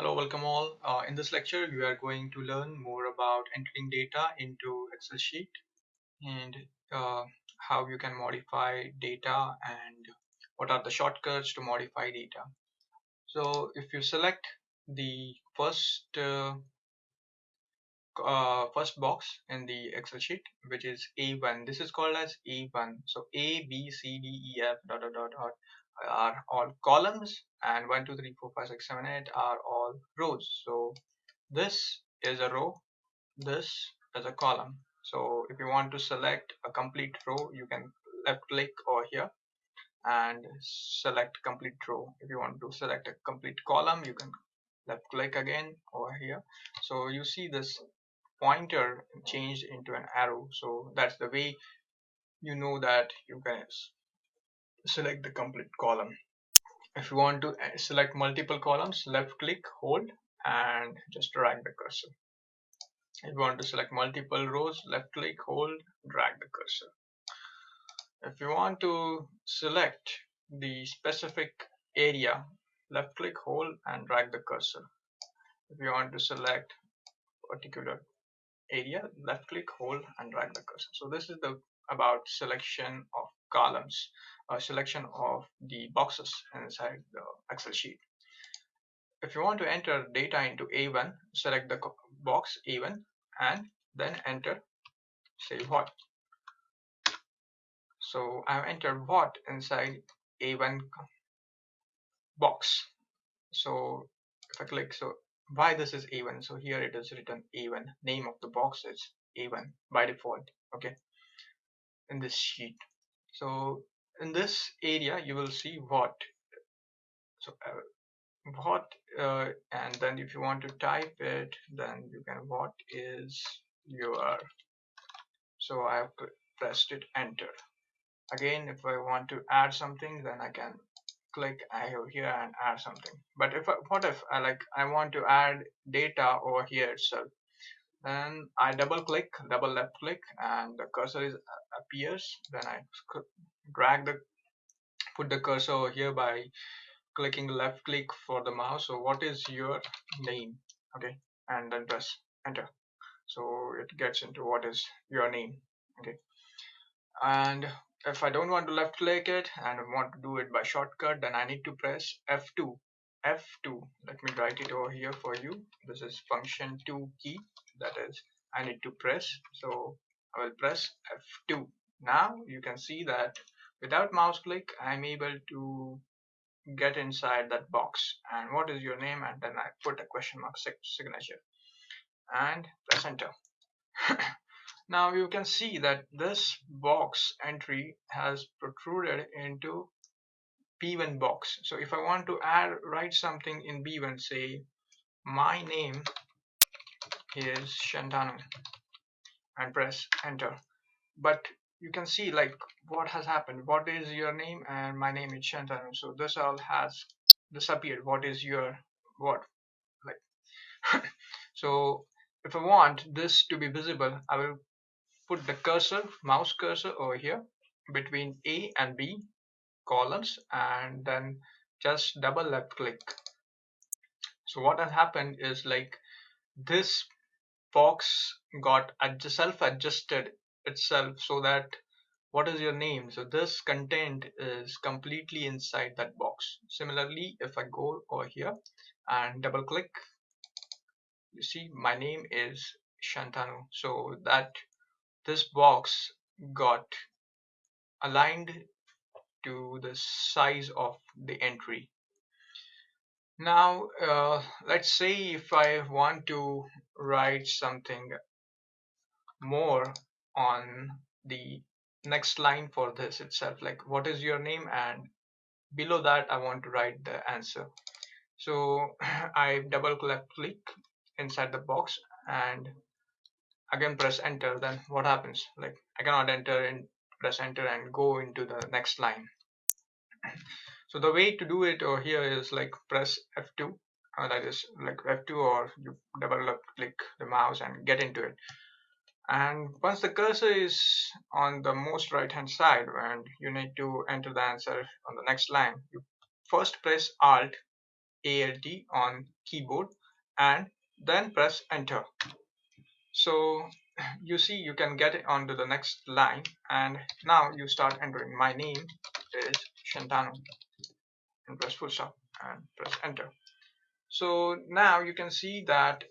Hello, welcome all. In this lecture, we are going to learn more about entering data into Excel sheet and uh, how you can modify data and what are the shortcuts to modify data. So if you select the first box in the Excel sheet, which is A1, this is called as A1. So A, B, C, D, E, F, dot, dot, dot, dot are all columns, and 1, 2, 3, 4, 5, 6, 7, 8 are all rows. So this is a row, this is a column. So if you want to select a complete row, you can left click over here and select complete row. If you want to select a complete column, you can left click again over here. So you see this pointer changed into an arrow. So that's the way you know that you can select the complete column. If you want to select multiple columns, left click, hold, and just drag the cursor. If you want to select multiple rows, left click, hold, drag the cursor. If you want to select the specific area, left click, hold, and drag the cursor. If you want to select particular area, left click, hold, and drag the cursor. So this is the about selection of columns, selection of the boxes inside the Excel sheet. If you want to enter data into A1, select the box A1 and then enter, say what. So I've entered what inside A1 box. So if I click, so why this is A1, so here it is written A1, name of the box is A1 by default, okay, in this sheet. So in this area you will see what. So what and then if you want to type it, then you can what is your. So I have pressed it, enter. Again, if I want to add something, then I can click over here and add something. But what if I want to add data over here itself, then I double left click, and the cursor appears. Then I drag the put the cursor over here by clicking left click for the mouse. So what is your name? Okay, and then press enter. So it gets into what is your name. Okay, and if I don't want to left click it and I want to do it by shortcut, then I need to press F2. F2, let me write it over here for you. This is function 2 key, that is I need to press. So I will press F2. Now you can see that without mouse click I'm able to get inside that box. And what is your name? And then I put a question mark signature and press enter. Now you can see that this box entry has protruded into B1 box. So if I want to write something in B1, say my name is Shantanu, and press enter. But you can see like what has happened. What is your name? And my name is Shantanu. So this all has disappeared. What is your what? Like so if I want this to be visible, I will put the cursor, mouse cursor over here between A and B columns, and then just double left click. So what has happened is like this box got self-adjusted itself, so that what is your name, so this content is completely inside that box. Similarly, if I go over here and double click, you see my name is Shantanu, so that this box got aligned to the size of the entry. Now let's say if I want to write something more on the next line for this itself, like what is your name, and below that I want to write the answer. So I double click inside the box and again press enter. Then what happens, like I cannot enter and press enter and go into the next line. So the way to do it over here is like press F2, that is like F2, or you double click the mouse and get into it. And once the cursor is on the most right hand side and you need to enter the answer on the next line, you first press Alt Alt on keyboard and then press enter. So you see you can get it onto the next line, and now you start entering my name is Shantanu and press full stop and press enter. So now you can see that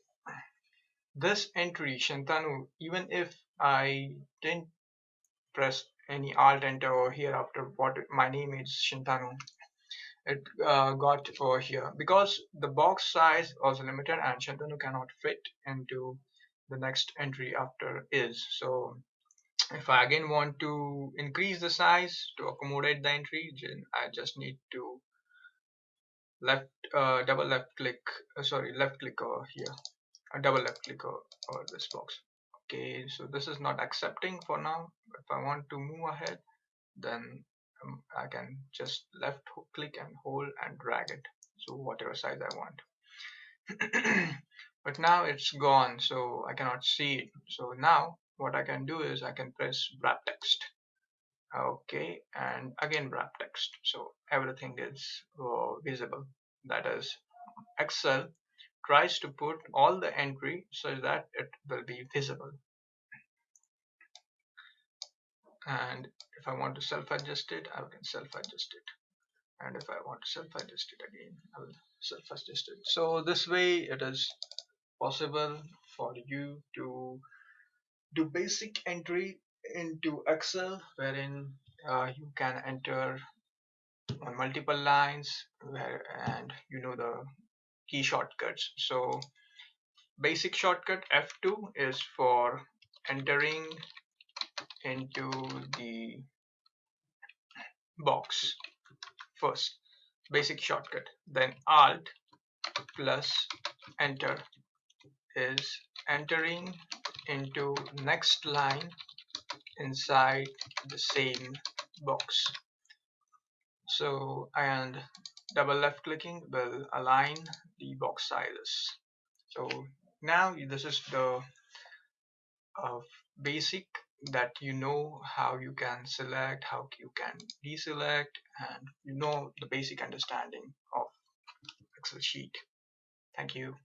this entry Shantanu, even if I didn't press any alt enter over here after what my name is Shantanu, it got over here because the box size was limited and Shantanu cannot fit into the next entry after is. So if I again want to increase the size to accommodate the entry, then I just need to double left click, sorry, left click over here, a double left click over this box. Okay, so this is not accepting for now. If I want to move ahead, then I can just left click and hold and drag it, so whatever size I want. But now it's gone, so I cannot see it. So now what I can do is I can press wrap text. Okay, and again wrap text, so everything is visible. That is, Excel tries to put all the entry so that it will be visible. And if I want to self-adjust it, I can self-adjust it, and if I want to self-adjust it again, I will self-adjust it. So this way it is possible for you to do basic entry into Excel, wherein you can enter on multiple lines and you know the key shortcuts. So basic shortcut F2 is for entering into the box first, basic shortcut. Then Alt plus enter is entering into next line inside the same box. So, and double left clicking will align the box sizes. So now this is the basic that you know how you can select, how you can deselect, and you know the basic understanding of Excel sheet. Thank you.